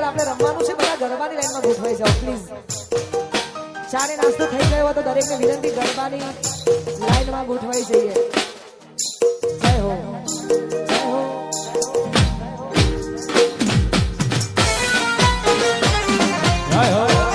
આપણે રમવાનું છે બધા ગરબાની લાઈનમાં ગોઠવાઈ જાઓ પ્લીઝ ચારે નાસ્તો થઈ ગયો તો દરેકને વિનંતી ગરબાની લાઈનમાં ગોઠવાઈ જઈએ જય હો જય હો જય હો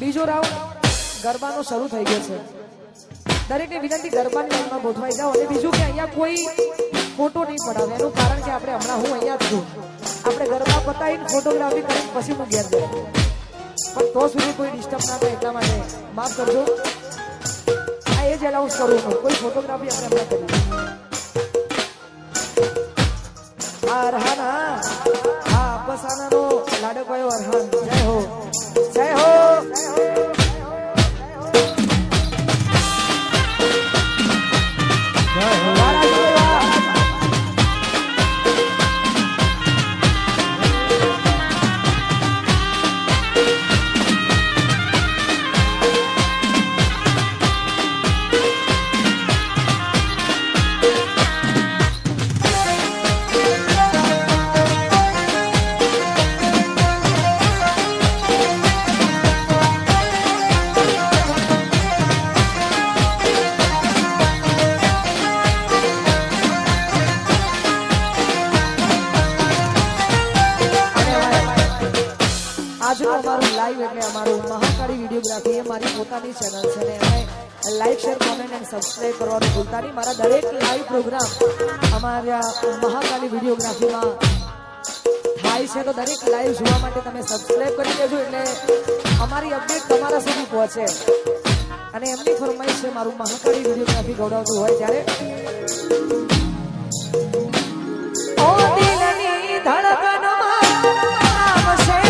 બીજો રાઉન્ડ ગરબાનો શરૂ થઈ ગયો છે દરેકને વિનંતી ગરબાની લાઈનમાં ગોઠવાઈ જાઓ અને બીજું કે અહીંયા કોઈ ફોટો નહીં પડાવે એનું કારણ કે આપણે હમણાં હું અહીંયા જ છું આપણે ગરબા પતાવીને ફોટોગ્રાફી કરીને પછી હું ઘેર જઈએ પણ તો સુધી કોઈ ડિસ્ટર્બ ના થાય એટલા માટે માફ કરજો આ એ જ એલાઉન્સ કરું છું કોઈ ફોટોગ્રાફી આપણે હમણાં કરીએ અરહાના હા બસાનાનો લાડકવાયો અરહાન જય હો જય હો મહાકાળી વિડીયોગ્રાફી એ મારી પોતાની ચેનલ છે ને એમાં like share comment and subscribe કરવાનું ભૂલતા નહીં મારા દરેક લાઈવ પ્રોગ્રામ અમારા મહાકાળી વિડીયોગ્રાફીમાં થાય છે તો દરેક લાઈવ જોવા માટે તમે સબસ્ક્રાઇબ કરી દેજો એટલે અમારી અપડેટ તમારા સુધી પહોંચે અને એમની ફરમાઈશ છે મારું મહાકાળી વિડીયોગ્રાફી ગૌરવતું હોય ત્યારે ઓ દિલની ધડકનમાં આવશે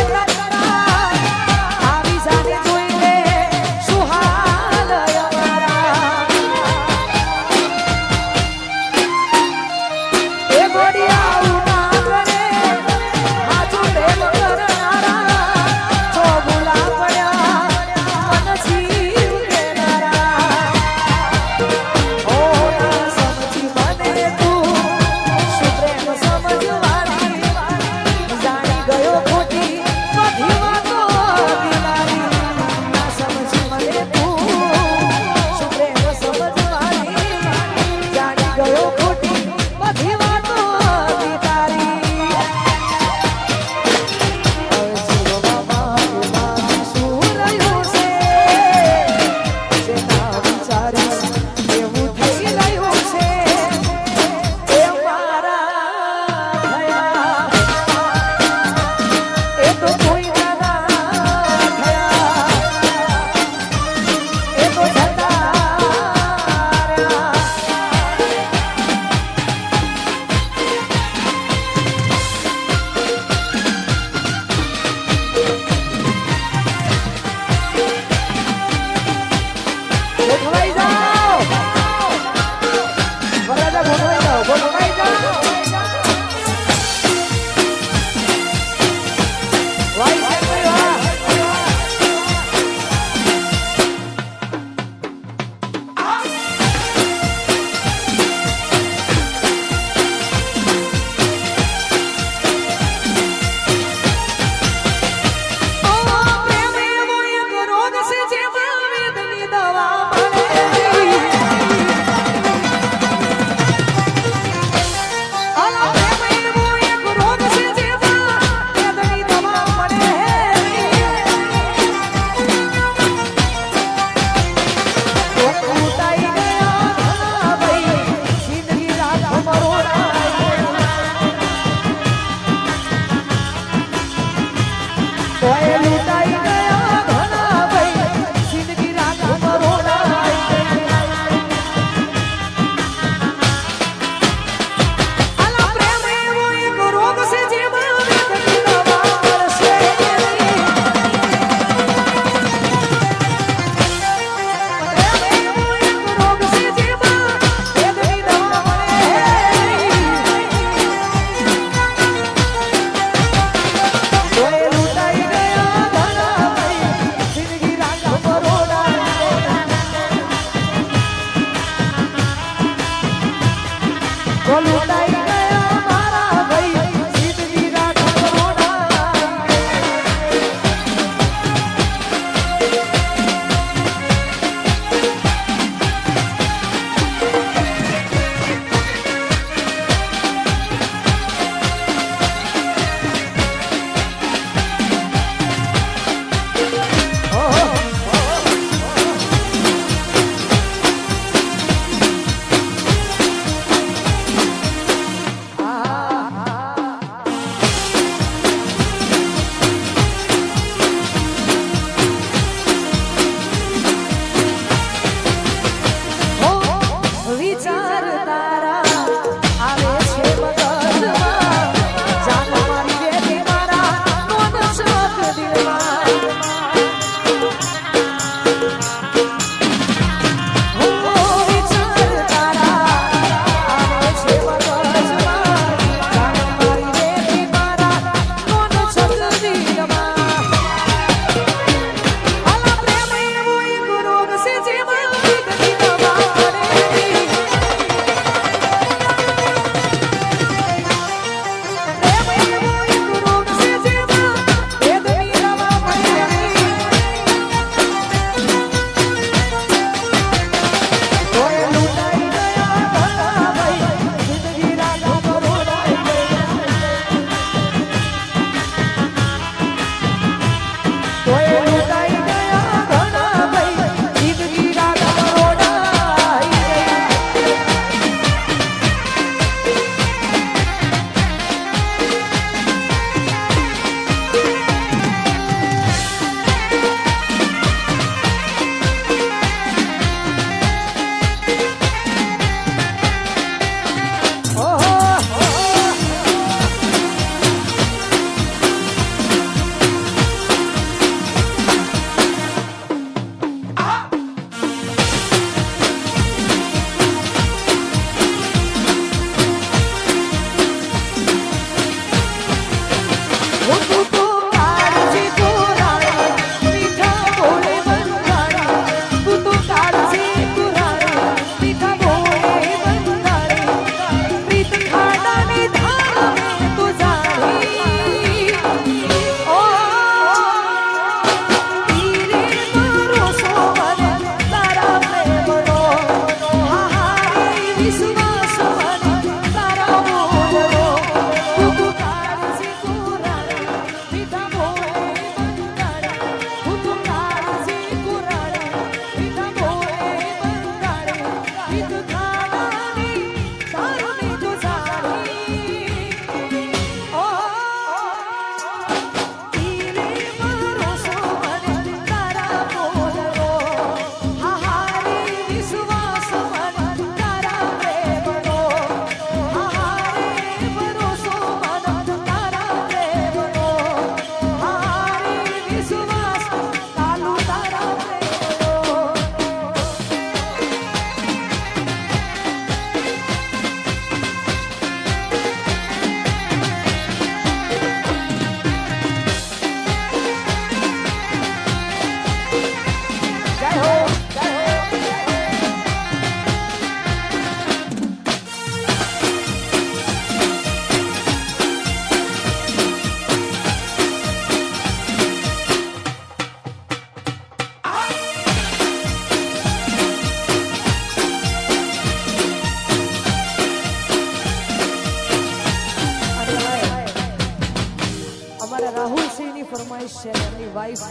વાઈફ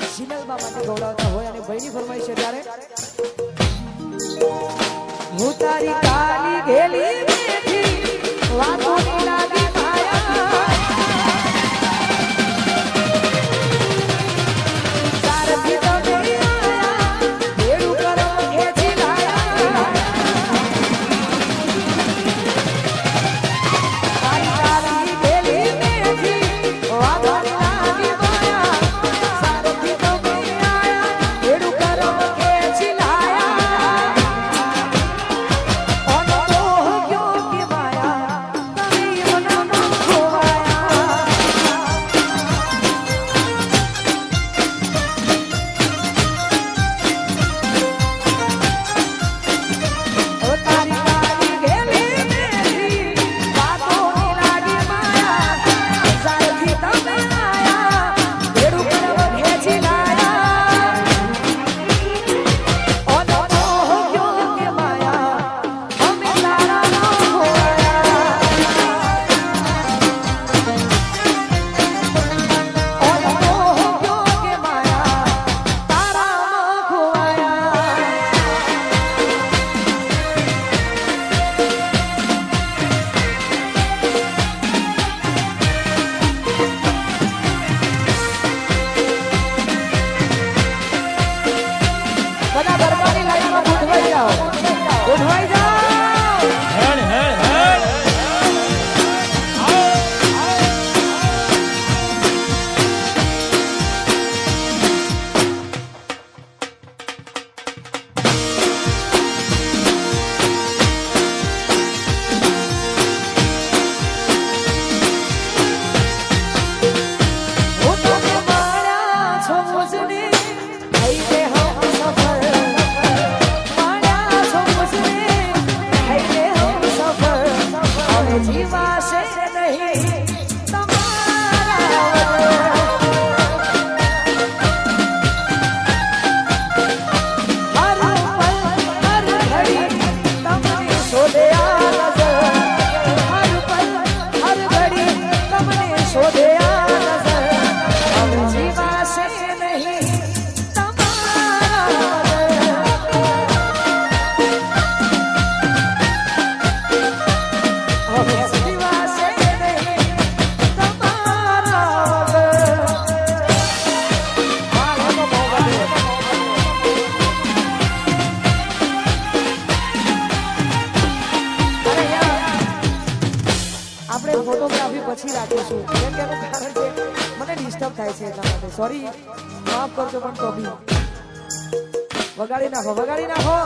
જીનલબા માટે ગૌરવતા હોય અને ભાઈની ફરમાઈશ છે ત્યારે હું તારી કાલી ઘેલી બેઠી વાતો ની લાગી માયા સારથી તો મેરી આયા ભેડું કરો ખેંચી લાયા તારી કાલી ઘેલી બેઠી વાતો ની લાગી માયા સારથી તો મેરી આયા ભેડું કરો ખેંચી લાયા ઓનો મોહ ગયો કે માયા તમે મનમાં ખોવાયા ઓ તારી કાલી ઘેલી બેઠી વાતો ની લાગી માયા સારથી તમે આયા ભેડું કરો ખેંચી લાયા ઓનો મોહ ગયો કે માયા અમે તારા ન ખોવાયા ઓનો મોહ ગયો કે માયા તારા ન ખોવાયા બધા ગરબાની લાઈનમાં ગોઠવાઈ જાઓ ગોઠવાઈ જાઓ હેડ હેડ હેડ હું તમે માળ્યા છો મુજને થઈ દે હમ સફર માળ્યા છો મુજને થઈ દે હમ સફર હવે જીવાશે નહીં તમારા વગર હર પલ હર ઘડી તમને શોધે આ નજર હર પલ હર ઘડી તમને શોધે આ નજર હવે જીવાશે નહીં તમારા વગર હવે જીવાશે નહીં તમારા વગર હા એનો મોબાઈલ અરે યાર આપણે ફોટોગ્રાફી પછી રાખીશું કેમ કે એનું કારણ છે મને ડિસ્ટર્બ થાય છે એટલા માટે સોરી માફ કરજો પણ તો બી વગાડી નાખો